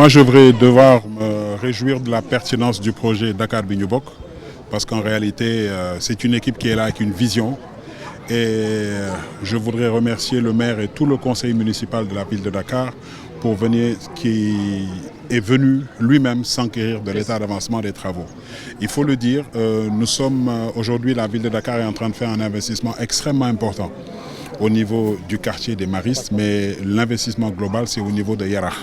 Moi, je vais devoir me réjouir de la pertinence du projet Dakar Bi Ñu Bokk, parce qu'en réalité, c'est une équipe qui est là avec une vision. Et je voudrais remercier le maire et tout le conseil municipal de la ville de Dakar pour venir, qui est venu lui-même s'enquérir de l'état d'avancement des travaux. Il faut le dire, nous sommes aujourd'hui, la ville de Dakar est en train de faire un investissement extrêmement important au niveau du quartier des Maristes, mais l'investissement global, c'est au niveau de Yarakh.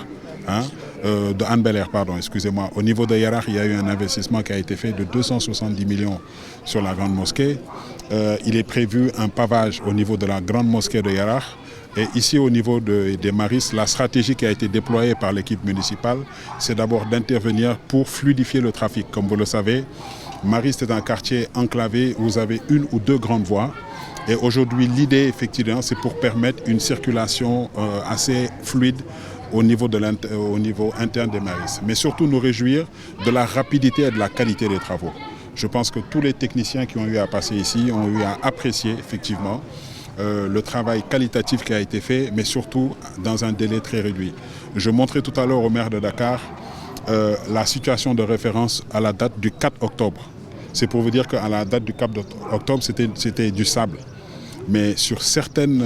De Hann Bel-Air, pardon, excusez-moi. Au niveau de Yarakh, il y a eu un investissement qui a été fait de 270 millions sur la grande mosquée. Il est prévu un pavage au niveau de la grande mosquée de Yarakh. Et ici, au niveau des Maristes, la stratégie qui a été déployée par l'équipe municipale, c'est d'abord d'intervenir pour fluidifier le trafic. Comme vous le savez, Mariste est un quartier enclavé où vous avez une ou deux grandes voies. Et aujourd'hui, l'idée, effectivement, c'est pour permettre une circulation assez fluide au niveau interne des Maristes. Mais surtout nous réjouir de la rapidité et de la qualité des travaux. Je pense que tous les techniciens qui ont eu à passer ici ont eu à apprécier effectivement le travail qualitatif qui a été fait, mais surtout dans un délai très réduit. Je montrais tout à l'heure au maire de Dakar la situation de référence à la date du 4 octobre. C'est pour vous dire qu'à la date du 4 octobre, c'était du sable. Mais sur certaines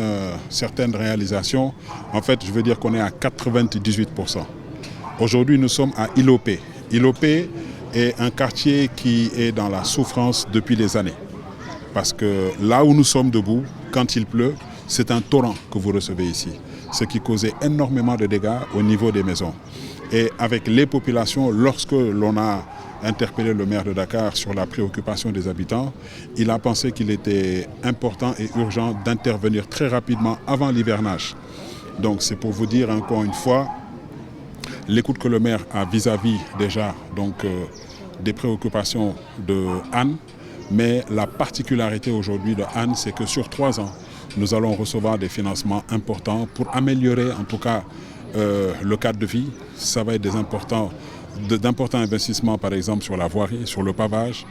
réalisations, en fait, je veux dire qu'on est à 98%. Aujourd'hui, nous sommes à Ilopé. Ilopé est un quartier qui est dans la souffrance depuis des années. Parce que là où nous sommes debout, quand il pleut, c'est un torrent que vous recevez ici. Ce qui causait énormément de dégâts au niveau des maisons. Et avec les populations, lorsque l'on a interpellé le maire de Dakar sur la préoccupation des habitants, il a pensé qu'il était important et urgent d'intervenir très rapidement avant l'hivernage. Donc c'est pour vous dire encore une fois l'écoute que le maire a vis-à-vis déjà des préoccupations de Hann, mais la particularité aujourd'hui de Hann, c'est que sur 3 ans, nous allons recevoir des financements importants pour améliorer en tout cas le cadre de vie. Ça va être d'importants investissements, par exemple, sur la voirie, sur le pavage.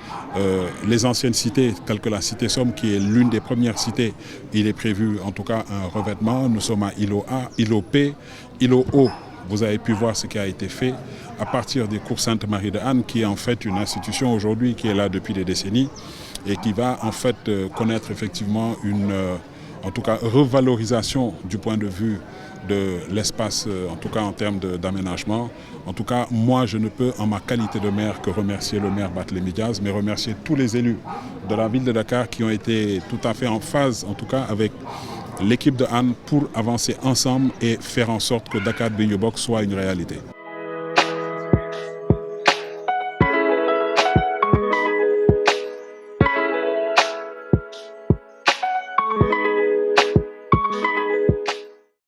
Les anciennes cités, telles que la cité Somme, qui est l'une des premières cités, il est prévu en tout cas un revêtement. Nous sommes à Îlot A, Îlot P, Îlot O. Vous avez pu voir ce qui a été fait à partir des cours Sainte-Marie de Hann, qui est en fait une institution aujourd'hui qui est là depuis des décennies et qui va en fait connaître effectivement une en tout cas revalorisation du point de vue de l'espace, en tout cas en termes d'aménagement. En tout cas, moi, je ne peux, en ma qualité de maire, que remercier le maire Barthélémy Diaz, mais remercier tous les élus de la ville de Dakar qui ont été tout à fait en phase, en tout cas, avec l'équipe de Hann pour avancer ensemble et faire en sorte que Dakar Bi Ñu Bokk soit une réalité.